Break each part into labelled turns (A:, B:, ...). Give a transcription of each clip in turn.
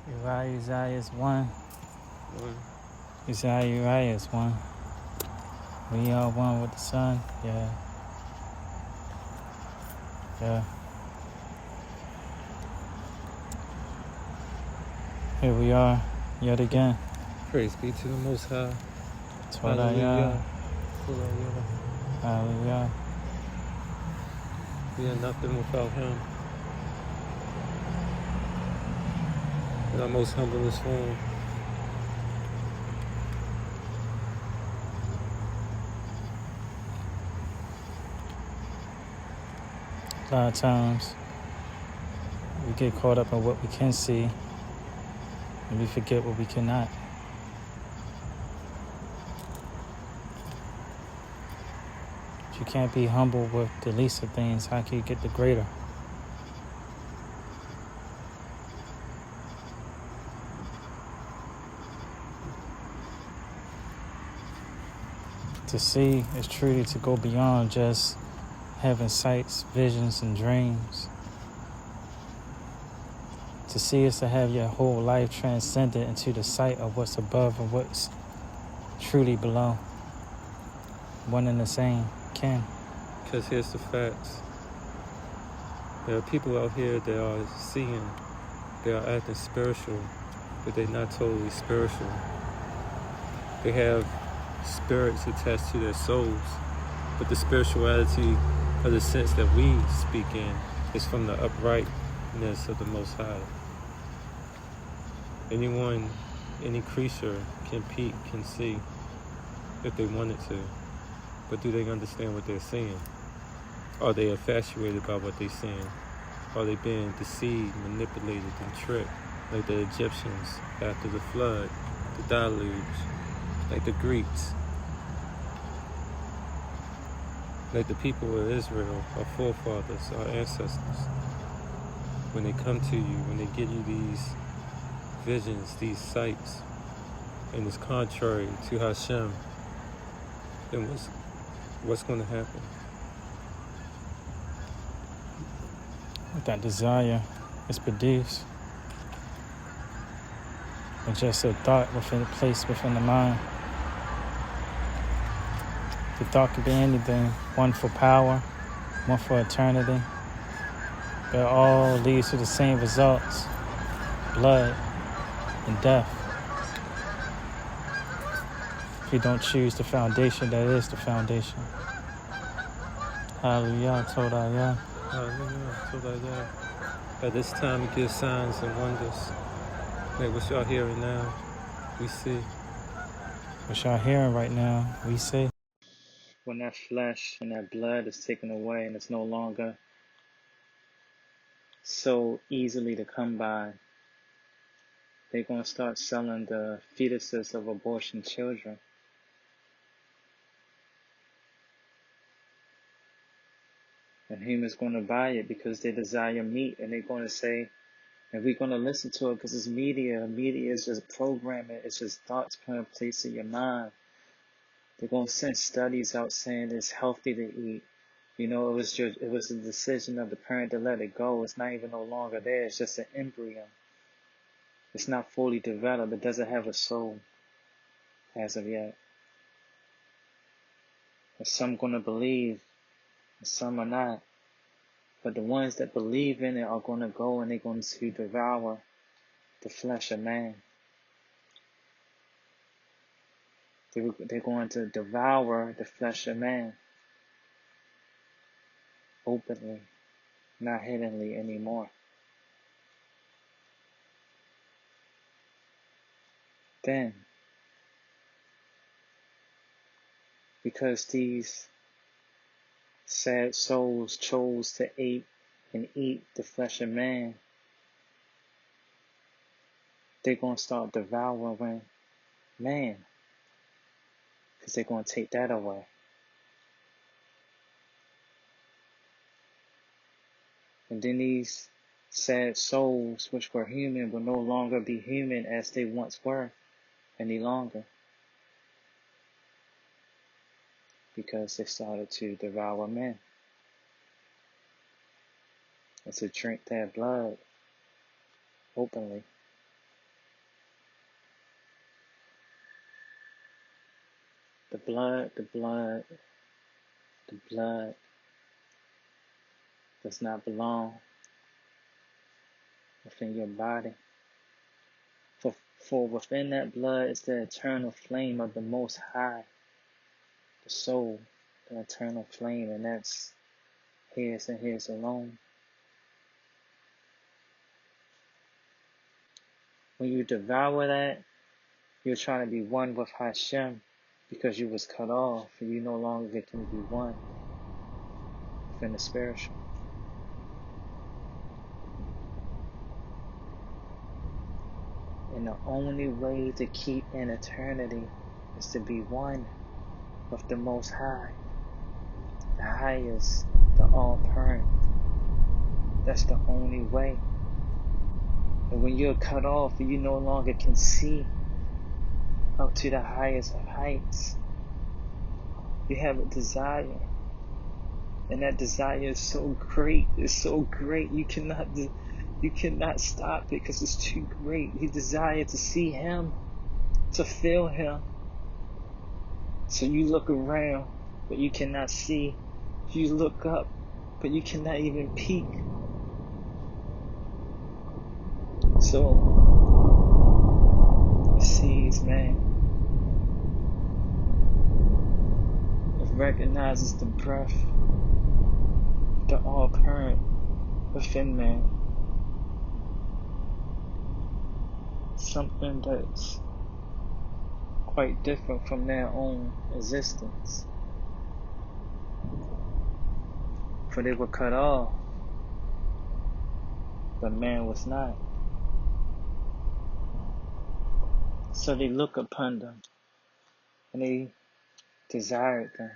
A: Uriah is one.
B: One.
A: Uriah is one. We are one with the Son. Yeah. Yeah. Here we are yet again.
B: Praise be to the Most High.
A: TodahYAH.
B: TodahYAH.
A: Hallelujah.
B: We are nothing without Him. In our most humblest form.
A: A lot of times we get caught up in what we can see and we forget what we cannot. If you can't be humble with the least of things, how can you get the greater? To see is truly to go beyond just having sights, visions, and dreams. To see is to have your whole life transcended into the sight of what's above and what's truly below. One and the same can.
B: Because here's the facts. There are people out here that are seeing, they are acting spiritual, but they're not totally spiritual. They have spirits attached to their souls, but the spirituality of the sense that we speak in is from the uprightness of the Most High. Anyone, any creature can peek, can see if they wanted to, but do they understand what they're seeing? Are they infatuated by what they're seeing? Are they being deceived, manipulated, and tricked like the Egyptians after the flood, the deluge, like the Greeks, like the people of Israel, our forefathers, our ancestors? When they come to you, when they give you these visions, these sights, and it's contrary to Hashem, then what's going to happen?
A: That desire is produced with just a thought within a place within the mind. The thought could be anything, one for power, one for eternity. But it all leads to the same results: blood and death. If you don't choose the foundation, that is the foundation. Hallelujah, TodahYAH.
B: Hallelujah, TodahYAH. At this time, it gives signs and wonders. Like what y'all hearing now, we see.
A: What y'all hearing right now, we see. When that flesh and that blood is taken away and it's no longer so easily to come by, they're going to start selling the fetuses of abortion children. And humans going to buy it because they desire meat, and they're going to say, and we're going to listen to it because it's media. Media is just programming. It's just thoughts playing place in your mind. They're going to send studies out saying it's healthy to eat. You know, it was a decision of the parent to let it go. It's not even no longer there. It's just an embryo. It's not fully developed. It doesn't have a soul as of yet. And some going to believe, and some are not. But the ones that believe in it are going to go and they're going to devour the flesh of man. They're going to devour the flesh of man openly, not hiddenly anymore. Then, because these sad souls chose to eat the flesh of man, they're going to start devouring man, because they're going to take that away. And then these sad souls, which were human, will no longer be human as they once were any longer, because they started to devour men and to drink their blood openly. blood does not belong within your body. For within that blood is the eternal flame of the Most High, the soul, the eternal flame, and that's His and His alone. When you devour that, you're trying to be one with Hashem because you was cut off and you no longer can be one within the spiritual. And the only way to keep in eternity is to be one with the Most High, the highest, the all-parent. That's the only way. And when you're cut off and you no longer can see up to the highest of heights, you have a desire. And that desire is so great. It's so great. You cannot stop it because it's too great. You desire to see Him, to feel Him. So you look around, but you cannot see. You look up, but you cannot even peek. So, it sees, man. It recognizes the breath, the all-current within man. Something that's quite different from their own existence. For they were cut off, but man was not. So they look upon them, and they desired them,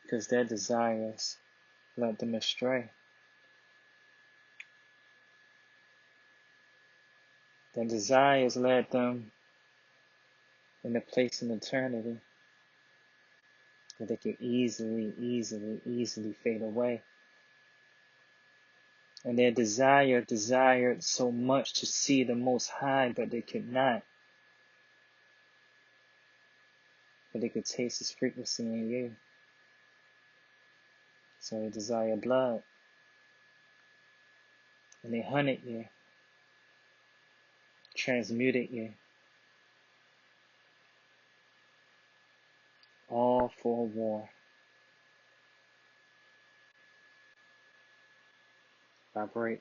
A: because their desires led them astray. Their desires led them in a place in eternity where they could easily fade away. And their desired so much to see the Most High, but they could not. But they could taste His frequency in you. So they desire blood. And they hunted you, transmuted you, all for war. Vibrate.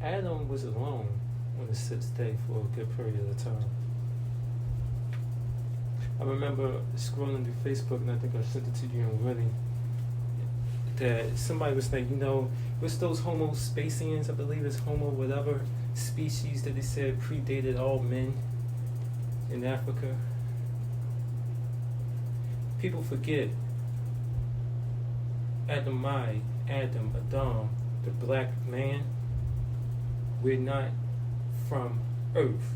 B: Adam was alone on the sixth day for a good period of time. I remember scrolling through Facebook, and I think I sent it to you in Willie, that somebody was like, what's those Homo spacians, I believe it's Homo whatever species that they said predated all men in Africa. People forget Adam, the black man, we're not from Earth.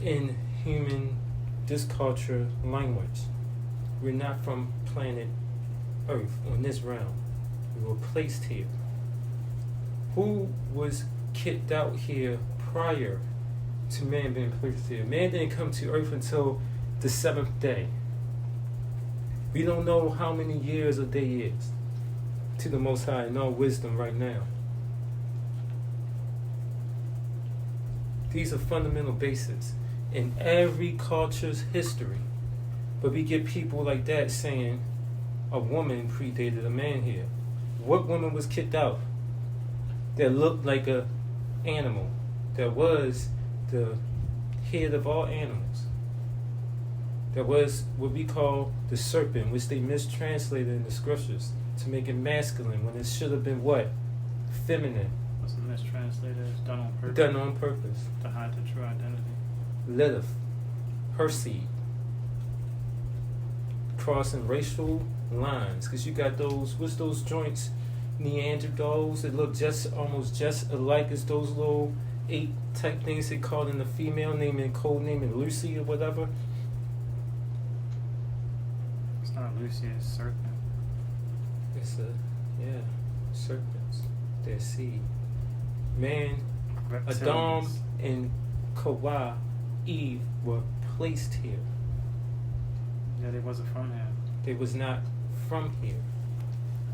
B: In human, this culture, language, we're not from planet Earth on this realm. We were placed here. Who was kicked out here prior to man being placed here? Man didn't come to Earth until the seventh day. We don't know how many years a day is to the Most High in all wisdom right now. These are fundamental bases in every culture's history. But we get people like that saying a woman predated a man here. What woman was kicked out that looked like an animal, that was the head of all animals, that was what we call the serpent, which they mistranslated in the scriptures to make it masculine when it should have been what? Feminine.
C: What's the mistranslated? It's done on purpose.
B: Done on purpose.
C: To hide the true identity.
B: Lilith, her seed. Crossing racial lines, because you got those, what's those joints, Neanderthals that look almost just alike as those little 8 type things they called in the female name and code name and Lucy or whatever.
C: It's not Lucy, it's Serpent.
B: It's serpents. Their seed. Man,
C: Reptiles.
B: Adam and Kawah, Eve were placed here.
C: Yeah, they wasn't from here.
B: They was not from here.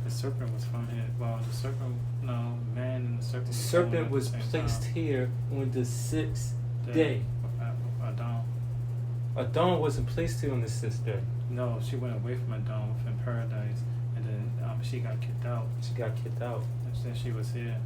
C: The serpent was from here. Well, the serpent, no, man and the serpent.
B: The serpent was
C: born at the same
B: placed
C: time.
B: here on the sixth day.
C: Adam.
B: Adam wasn't placed here on the sixth day.
C: No, she went away from Adam within paradise, and then she got kicked out.
B: She got kicked out.
C: And then she was here,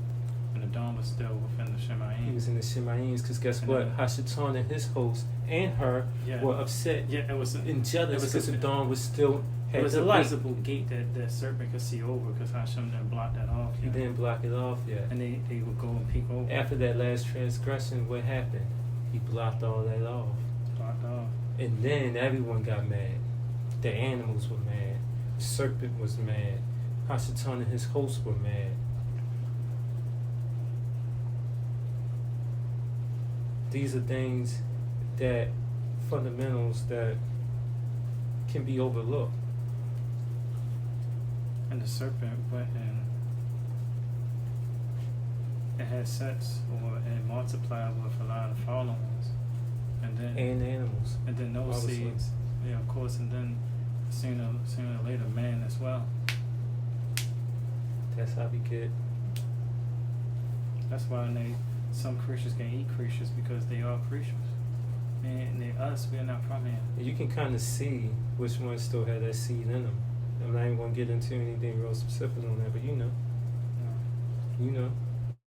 C: and Adam was still within the Shemayim.
B: He was in the Shemayims, because guess
C: And
B: what?
C: then-
B: Hashatan and his host and her
C: Yeah.
B: were upset
C: Yeah, it was.
B: and jealous because Adam was still
C: It
B: had
C: was
B: the
C: a
B: light.
C: visible gate that the serpent could see over because Hashem didn't block that off.
B: He
C: yet.
B: didn't block it off yet.
C: And they would go and peek over.
B: After that last transgression, what happened? He blocked all that off.
C: Blocked off.
B: And then everyone got mad. The animals were mad. The serpent was mad. Hashatan and his hosts were mad. These are things that, fundamentals that can be overlooked.
C: And the serpent went and had sex and multiplied with a lot of followers. And then
B: And animals.
C: those
B: obviously.
C: seeds, yeah, of course, and then sooner or later man as well.
B: That's how we get.
C: That's why some creatures can eat creatures because they are creatures. And we're not from here.
B: You can kind of see which ones still have that seed in them. I'm not even going to get into anything real specific on that, but you know.
C: Yeah.
B: You know.